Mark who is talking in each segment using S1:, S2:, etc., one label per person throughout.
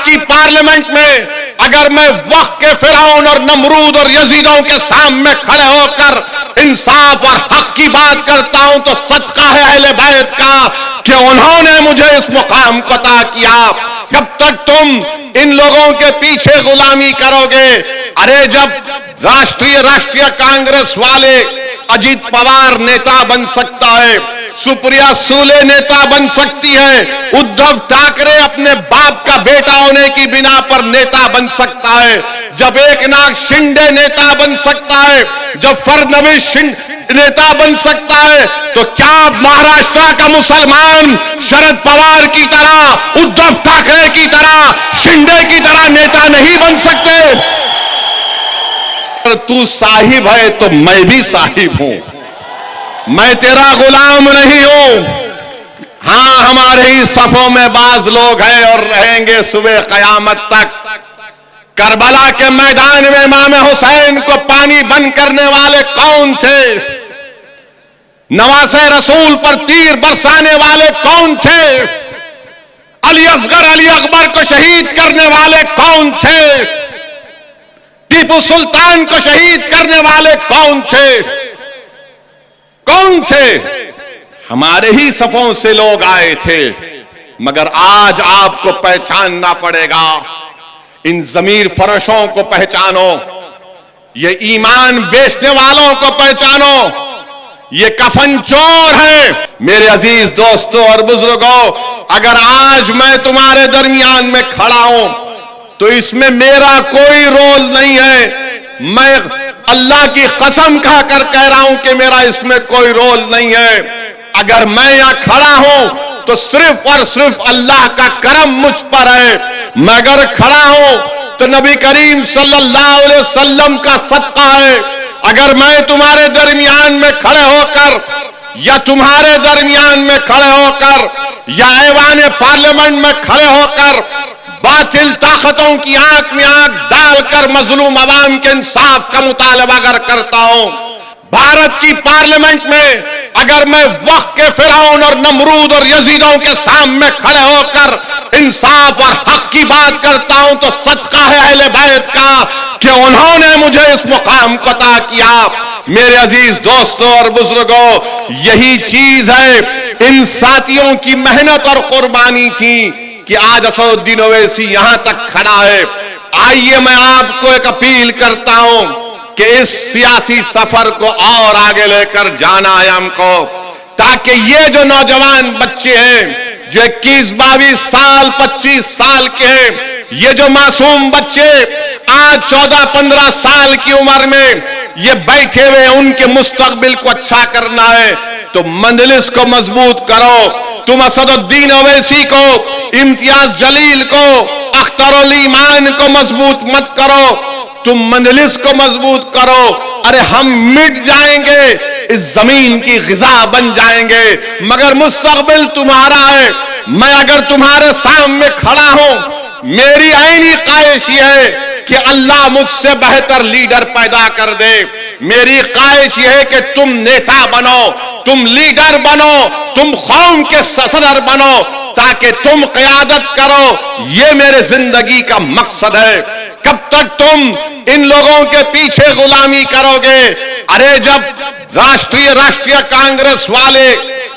S1: की पार्लियामेंट में अगर मैं वक्त के फिरौन और नमरूद और यजीदों के सामने खड़े होकर इंसाफ और हक की बात करता हूं तो सदका है अहले बैत का कि उन्होंने मुझे इस मुकाम को अता किया। कब तक तुम इन लोगों के पीछे गुलामी करोगे? अरे जब राष्ट्रीय कांग्रेस वाले अजीत पवार नेता बन सकता है, सुप्रिया सूले नेता बन सकती है, उद्धव ठाकरे अपने बाप का बेटा होने की बिना पर नेता बन सकता है, जब एकनाथ शिंदे नेता बन सकता है, जब फडणवीस नेता बन सकता है, तो क्या महाराष्ट्र का मुसलमान शरद पवार की तरह, उद्धव ठाकरे की तरह, शिंदे की तरह नेता नहीं बन सकते? तू साहिब है तो मैं भी साहिब हूं, मैं तेरा गुलाम नहीं हूं। हां, हमारे ही सफों में बाज लोग हैं और रहेंगे सुबह कयामत तक। करबला के मैदान में इमाम हुसैन को पानी बंद करने वाले कौन थे? नवासे रसूल पर तीर बरसाने वाले कौन थे? अली असगर अली अकबर को शहीद करने वाले कौन थे? टीपू सुल्तान को शहीद करने वाले कौन थे? कौन थे? हमारे ही सफों से लोग आए थे। मगर आज आपको पहचानना पड़ेगा, इन जमीर फरोशों को पहचानो, ये ईमान बेचने वालों को पहचानो, ये कफन चोर है। मेरे अजीज दोस्तों और बुजुर्गों, अगर आज मैं तुम्हारे दरमियान में खड़ा हूं तो इसमें मेरा कोई रोल नहीं है। मैं अल्लाह की कसम खाकर कह रहा हूं कि मेरा इसमें कोई रोल नहीं है। अगर मैं यहां खड़ा हूं तो सिर्फ और सिर्फ अल्लाह का करम मुझ पर है। मैं अगर खड़ा हूं तो नबी करीम सल्लल्लाहु अलैहि वसल्लम का सदका है। अगर मैं तुम्हारे दरमियान में खड़े होकर या तुम्हारे दरमियान में खड़े होकर या ऐवान पार्लियामेंट में खड़े होकर बातिल ताकतों की आंख में आंख डालकर मजलूम अवाम के इंसाफ का मुतालबा अगर करता हूं, भारत की पार्लियामेंट में अगर मैं वक्त के फिरौन और नमरूद और यजीदों के सामने खड़े होकर इंसाफ और हक की बात करता हूं तो सदका है अहले बैत का कि उन्होंने मुझे इस मुकाम को अता किया। मेरे अजीज दोस्तों और बुजुर्गों, यही चीज है, इन साथियों की मेहनत और कुर्बानी थी कि आज असदुद्दीन ओवैसी यहां तक खड़ा है। आइए मैं आपको एक अपील करता हूं कि इस सियासी सफर को और आगे लेकर जाना है हमको, ताकि ये जो नौजवान बच्चे हैं जो 21-22 साल 25 साल के हैं, ये जो मासूम बच्चे आज 14-15 साल की उम्र में ये बैठे हुए, उनके मुस्तकबिल को अच्छा करना है तो मंजलिस को मजबूत करो। तुम असदुद्दीन ओवैसी को, इम्तियाज जलील को, अख्तरुल ईमान को मजबूत मत करो, तुम मंजलिस को मजबूत करो। अरे हम मिट जाएंगे, इस जमीन की गिजा बन जाएंगे, मगर मुस्तकबिल तुम्हारा है। मैं अगर तुम्हारे सामने खड़ा हूं, मेरी ऐनी ख्वाहिश ये है कि अल्लाह मुझसे बेहतर लीडर पैदा कर दे। मेरी ख्वाहिश ये है कि तुम नेता बनो, तुम लीडर बनो, तुम कौम के सदर बनो, ताकि तुम क़यादत करो। ये मेरे जिंदगी का मकसद है। कब तक तुम इन लोगों के पीछे गुलामी करोगे? अरे जब राष्ट्रीय कांग्रेस वाले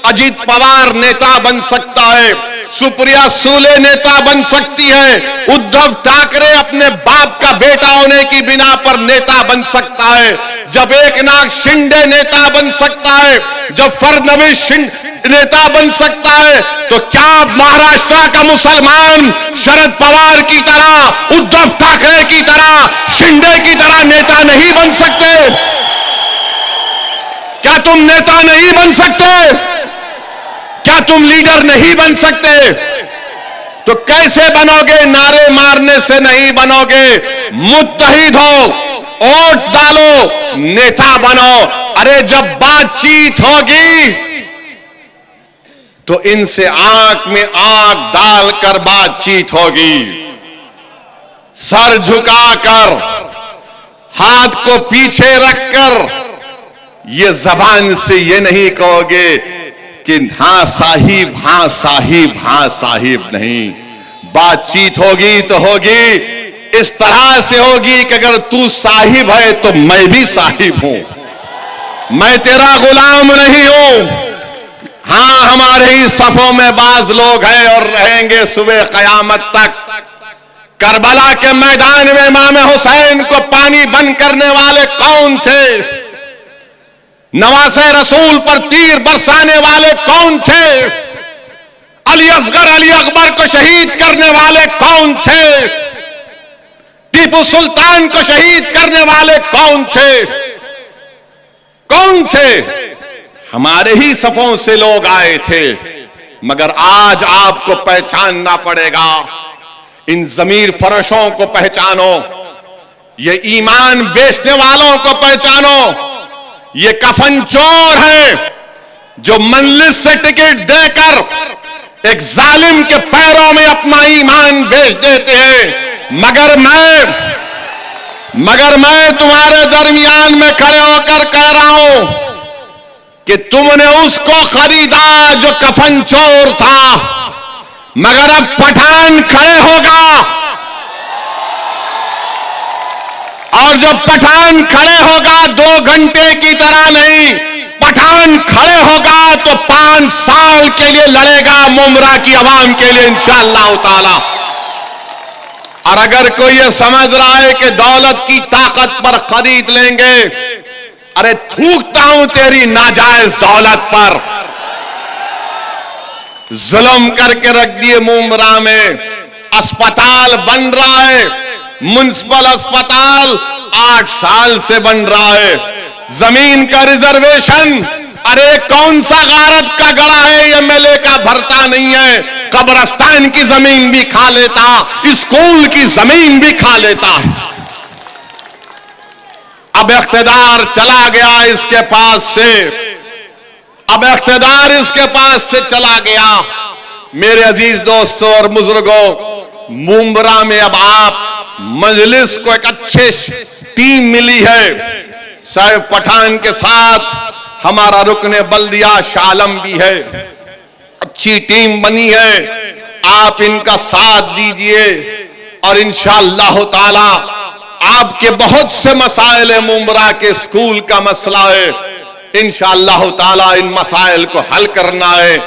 S1: अजीत पवार नेता बन सकता है, सुप्रिया सूले नेता बन सकती है, उद्धव ठाकरे अपने बाप का बेटा होने की बिना पर नेता बन सकता है, जब एकनाथ शिंदे नेता बन सकता है, जब फडणवीस नेता बन सकता है, तो क्या महाराष्ट्र का मुसलमान शरद पवार की तरह, उद्धव ठाकरे की तरह, शिंदे की तरह नेता नहीं बन सकते? क्या तुम नेता नहीं बन सकते? क्या तुम लीडर नहीं बन सकते? तो कैसे बनोगे? नारे मारने से नहीं बनोगे। मुत्तहिद हो, वोट डालो, नेता बनो। अरे जब बातचीत होगी तो इनसे आंख में आंख डालकर बातचीत होगी, सर झुकाकर, हाथ को पीछे रखकर। ये जबान से ये नहीं कहोगे कि हां साहिब, हां साहिब, हां साहिब, नहीं। बातचीत होगी तो होगी इस तरह से होगी कि अगर तू साहिब है तो मैं भी साहिब हूं, मैं तेरा गुलाम नहीं हूं। हां, हमारे ही सफों में बाज लोग हैं और रहेंगे सुबह कयामत तक। करबला के मैदान में इमाम हुसैन को पानी बंद करने वाले कौन थे? नवासे रसूल पर तीर बरसाने वाले कौन थे? अली असगर अली अकबर को शहीद करने वाले कौन थे? टीपू सुल्तान को शहीद करने वाले कौन थे? कौन थे? हमारे ही सफों से लोग आए थे। मगर आज आपको पहचानना पड़ेगा। इन जमीर फरोशों को पहचानो, ये ईमान बेचने वालों को पहचानो। ये कफन चोर हैं जो मंजिल से टिकट देकर एक जालिम के पैरों में अपना ईमान बेच देते हैं। मगर मैं तुम्हारे दरमियान में खड़े होकर कह रहा हूं कि तुमने उसको खरीदा जो कफन चोर था, मगर अब पठान खड़े होगा और जब पठान खड़े होगा 2 घंटे की तरह नहीं, पठान खड़े होगा तो 5 साल के लिए लड़ेगा मुमरा की आवाम के लिए इंशाअल्लाह ताला। और अगर कोई ये समझ रहा है कि दौलत की ताकत पर खरीद लेंगे, अरे थूकता हूं तेरी नाजायज दौलत पर। जुल्म करके रख दिए मुमरा में, अस्पताल बन रहा है, म्युनिसिपल अस्पताल 8 साल से बन रहा है। जमीन का रिजर्वेशन, अरे कौन सा गारत का गड़ा है एमएलए का भरता नहीं है। कब्रस्तान की जमीन भी खा लेता, स्कूल की जमीन भी खा लेता है। अब इख्तिदार चला गया इसके पास से, अब इख्तिदार इसके पास से चला गया। मेरे अजीज दोस्तों और बुजुर्गों, मुंबरा में अब आप मजलिस को एक अच्छे टीम मिली है। साहिब पठान के साथ हमारा रुकने बल्दिया शालम भी है, अच्छी टीम बनी है। आप इनका साथ दीजिए और इंशाअल्लाह ताला आपके बहुत से मसाइल है। मुंबरा के स्कूल का मसला है, इंशाअल्लाह ताला इन मसाइल को हल करना है।